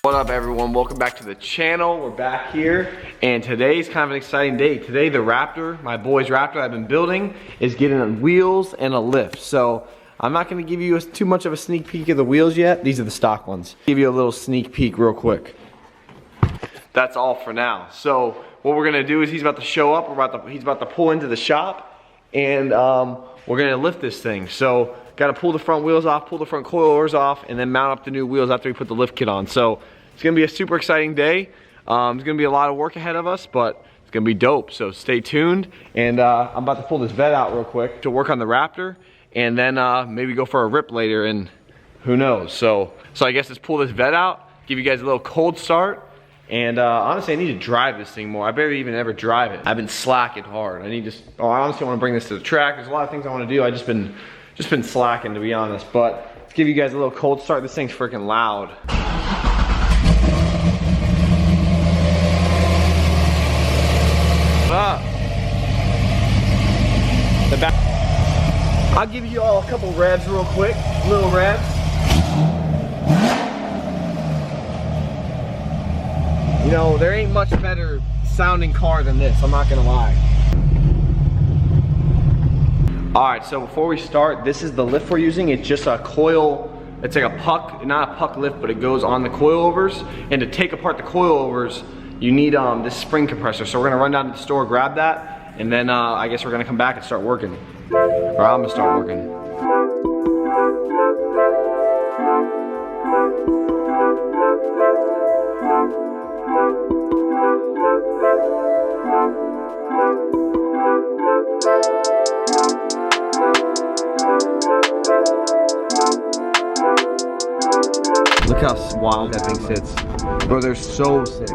What up everyone, welcome back to the channel. We're back here and today's kind of an exciting day. Today the Raptor, my boy's Raptor I've been building, is getting on wheels and a lift. So I'm not gonna give you too much of a sneak peek of the wheels yet. These are the stock ones. Give you a little sneak peek real quick. That's all for now. So what we're gonna do is he's about to show up, he's about to pull into the shop and we're gonna lift this thing. So gotta pull the front wheels off, pull the front coilovers off, and then mount up the new wheels after we put the lift kit on. So it's gonna be a super exciting day. There's gonna be a lot of work ahead of us, but it's gonna be dope. So stay tuned. And I'm about to pull this vet out real quick to work on the Raptor, and then maybe go for a rip later, and who knows. So I guess let's pull this vet out, give you guys a little cold start. And honestly, I need to drive this thing more. I barely even ever drive it. I've been slacking hard. I honestly want to bring this to the track. There's a lot of things I want to do. I just been slacking, to be honest. But let's give you guys a little cold start. This thing's freaking loud. The back. I'll give you all a couple revs real quick, little revs. You know, there ain't much better sounding car than this, I'm not gonna lie. All right, so before we start, this is the lift we're using. It's just a coil, it's like a puck, not a puck lift, but it goes on the coilovers. And to take apart the coilovers, you need this spring compressor. So we're gonna run down to the store, grab that, and then I guess we're gonna come back and start working. Or I'm gonna start working. Look how wild that thing sits. Bro, they're so sick.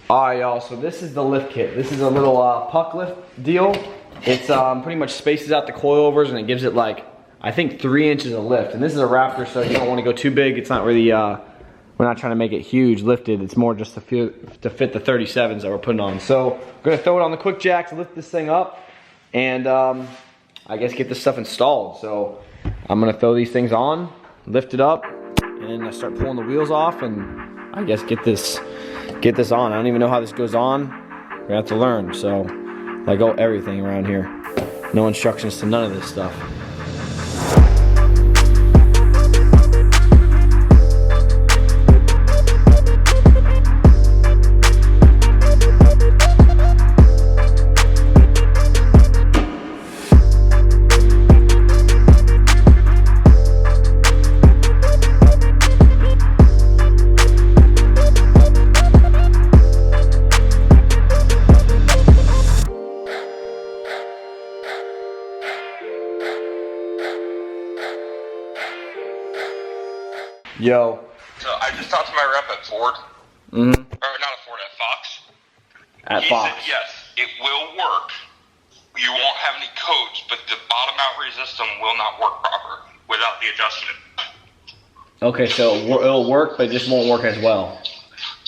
Alright y'all, so this is the lift kit. This is a little puck lift deal. It's pretty much spaces out the coilovers and it gives it like, I think 3 inches of lift. And this is a Raptor, so you don't want to go too big. It's not really, we're not trying to make it huge lifted. It's more just to fit the 37s that we're putting on. So we're gonna throw it on the quick jacks, lift this thing up, and I guess get this stuff installed. So I'm gonna throw these things on, lift it up, and I start pulling the wheels off, and I guess get this on. I don't even know how this goes on. We're gonna have to learn. So like everything around here. No instructions to none of this stuff. Yo. So I just talked to my rep at Ford. Or not at Ford, at Fox. He said, yes, it will work. You won't have any codes, but the bottom out resist system will not work proper without the adjustment. Okay, so it'll work, but it just won't work as well.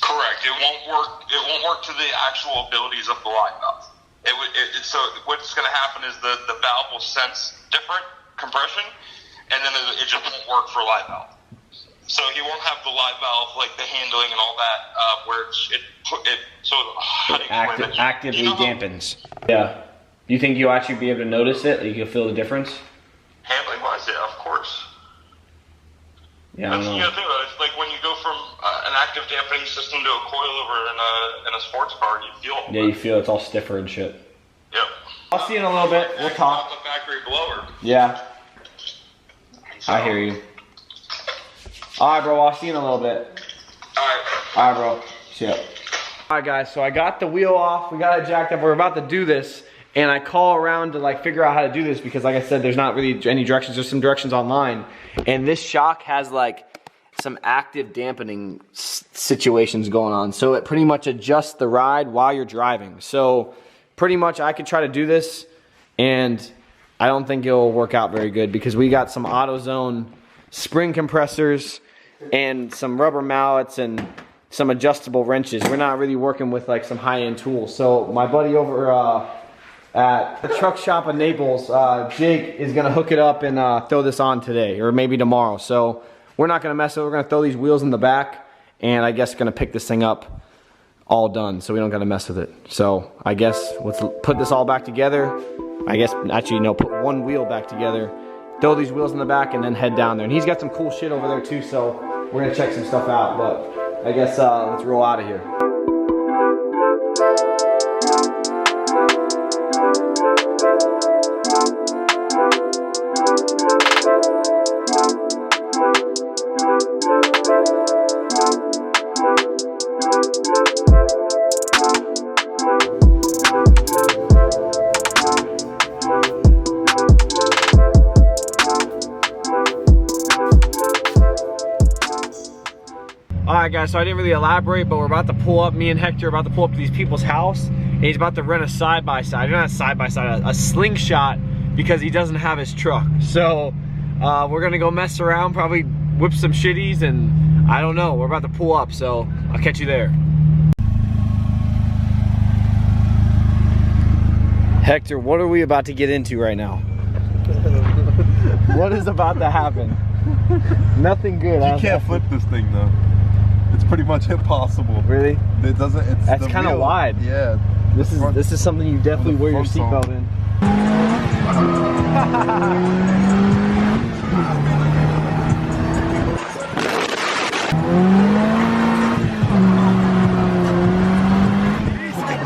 Correct. It won't work. It won't work to the actual abilities of the line valve. So what's going to happen is the valve will sense different compression, and then it just won't work for live valve. So he won't have the live valve, like the handling and all that, where actively dampens. Yeah. Do you think you'll actually be able to notice it? Like you'll feel the difference? Handling wise, yeah, of course. Yeah, that's the thing though. It's like when you go from an active dampening system to a coilover in a sports car, you feel it. Yeah, you feel it's all stiffer and shit. Yep. I'll see you in a little bit. We'll talk. The factory blower. Yeah. So, I hear you. Alright, bro. I'll see you in a little bit. Alright, bro. See ya. Alright, guys. So I got the wheel off. We got it jacked up. We're about to do this. And I call around to like figure out how to do this because like I said, there's not really any directions. There's some directions online. And this shock has like some active dampening situations going on. So it pretty much adjusts the ride while you're driving. So pretty much I could try to do this and I don't think it'll work out very good because we got some AutoZone spring compressors and some rubber mallets and some adjustable wrenches. We're not really working with like some high-end tools. So my buddy over at the truck shop in Naples, Jake, is gonna hook it up and throw this on today or maybe tomorrow. So we're not gonna mess with it. We're gonna throw these wheels in the back and I guess gonna pick this thing up all done so we don't gotta mess with it. So I guess let's put this all back together. I guess actually no, put one wheel back together, throw these wheels in the back and then head down there. And he's got some cool shit over there too, so we're gonna check some stuff out. But I guess let's roll out of here. Alright guys, so I didn't really elaborate, but we're about to pull up, me and Hector are about to pull up to these people's house, and he's about to rent a side-by-side, not a side-by-side, a slingshot, because he doesn't have his truck. So, we're gonna go mess around, probably whip some shitties, and I don't know, we're about to pull up, so I'll catch you there. Hector, what are we about to get into right now? What is about to happen? Nothing good. You can't flip this thing though. It's pretty much impossible. Really? It doesn't. It's That's kind of wide. Yeah. This is something you definitely wear your seatbelt in.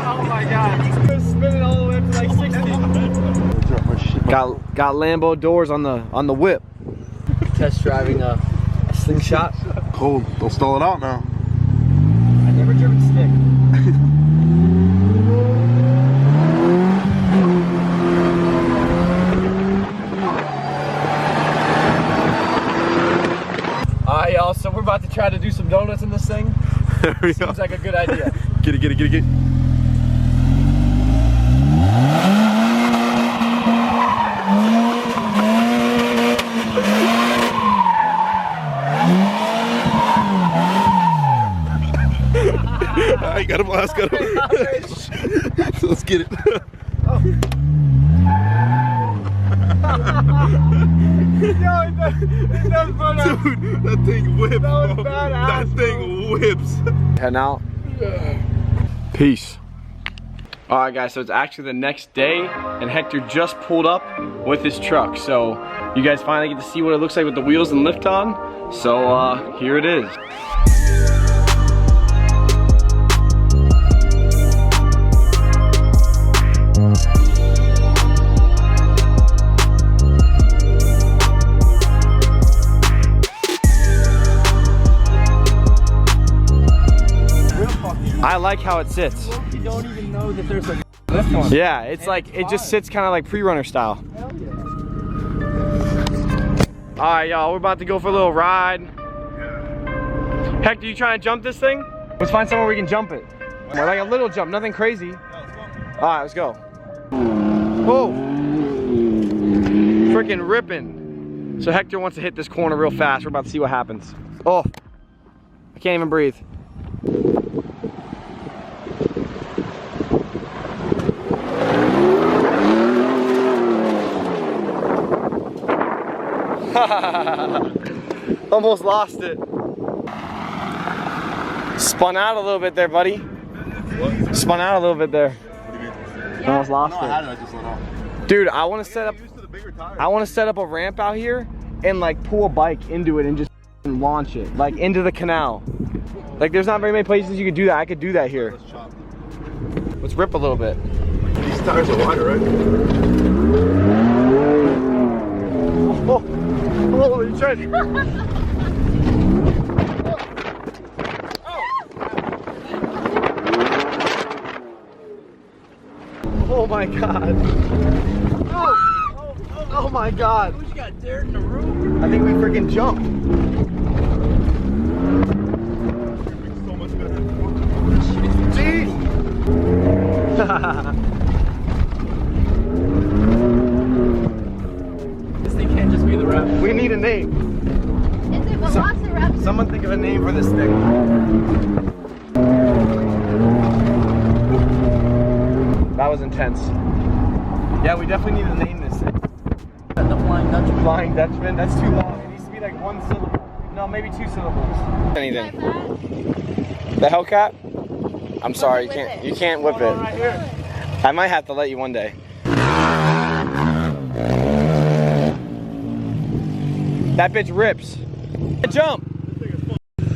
Oh my god! He's spinning all the way up to like 60. Got Lambo doors on the whip. Test driving a slingshot. Cold. Don't stall it out now. I never driven stick. Alright y'all, so we're about to try to do some donuts in this thing. Seems like a good idea. Get it. I got a blast, got him. Let's get it. Oh. Yo, it does burn up. Dude, that thing whips. That was badass, that thing whips. Heading out. Peace. Alright guys, so it's actually the next day and Hector just pulled up with his truck. So you guys finally get to see what it looks like with the wheels and lift on. So here it is. I like how it sits. You don't even know that there's a lift on. Yeah, it's like, it just sits kind of like pre-runner style. Hell yeah. Alright y'all, we're about to go for a little ride. Hector, you trying to jump this thing? Let's find somewhere we can jump it. Or like a little jump, nothing crazy. Alright, let's go. Whoa! Freaking ripping. So Hector wants to hit this corner real fast. We're about to see what happens. Oh, I can't even breathe. Almost lost it. Spun out a little bit there, buddy. What? Spun out a little bit there. What do you mean? Almost lost No, it. I had it, I just let off. Dude, I want to set up. I want to set up a ramp out here and like pull a bike into it and just launch it like into the canal. Like there's not very many places you could do that. I could do that here. Let's chop. Let's rip a little bit. These tires are wider, right? Oh, holy shit. Oh my god. Oh my god. We got dirt in the room. I think we freaking jumped. So much better. Jeez. We need a name. It's a velociraptor. Someone think of a name for this thing. That was intense. Yeah, we definitely need to name this thing. The Flying Dutchman. Flying Dutchman? That's too long. It needs to be like one syllable. No, maybe two syllables. Anything. The Hellcat? I'm sorry, you can't whip it. Right here. I might have to let you one day. That bitch rips. Jump.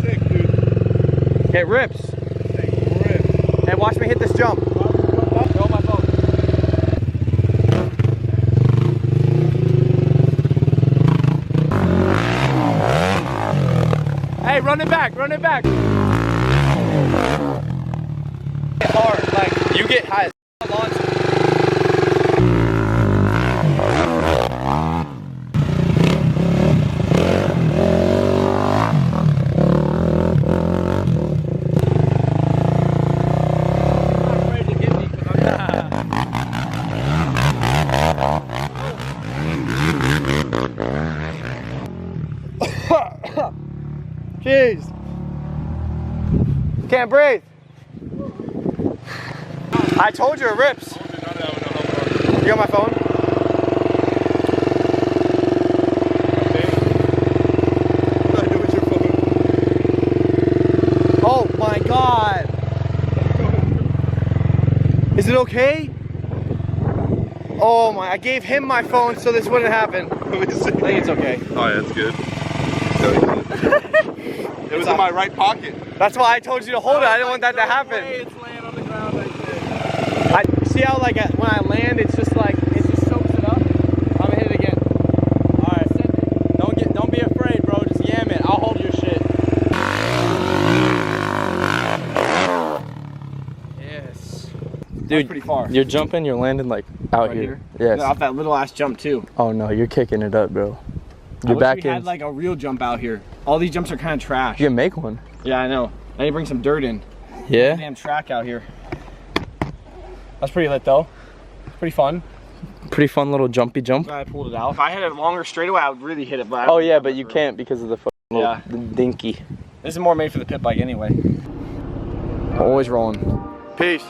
Sick, dude. It rips. Hey, watch me hit this jump. Throw my phone. Hey, run it back, run it back. It's hard, like you get high. Launch. Jeez. Can't breathe. I told you it rips. You got my phone? Oh my God. Is it okay? Oh my, I gave him my phone so this wouldn't happen. I think it's okay. Oh, yeah, that's good. It was in my right pocket. That's why I told you to hold it. I didn't want that to happen. It's laying on the ground like this. See how like when I land, it's just like it just soaks it up. I'm gonna hit it again. All right, send it. Don't be afraid, bro. Just yam it. I'll hold your shit. Yes. Dude, pretty far. You're jumping. You're landing like out Right here. here? Yes. Off that little ass jump too. Oh no, you're kicking it up, bro. I You're wish back we in. had like a real jump out here. All these jumps are kind of trash. You can make one. Yeah, I know. I need to bring some dirt in. Yeah. Damn track out here. That's pretty lit though. Pretty fun. Pretty fun little jumpy jump. Glad I pulled it out. If I had a longer straightaway, I would really hit it. But I Oh don't yeah, have but that you room. can't because of the Yeah. the dinky. This is more made for the pit bike anyway. Always rolling. Peace.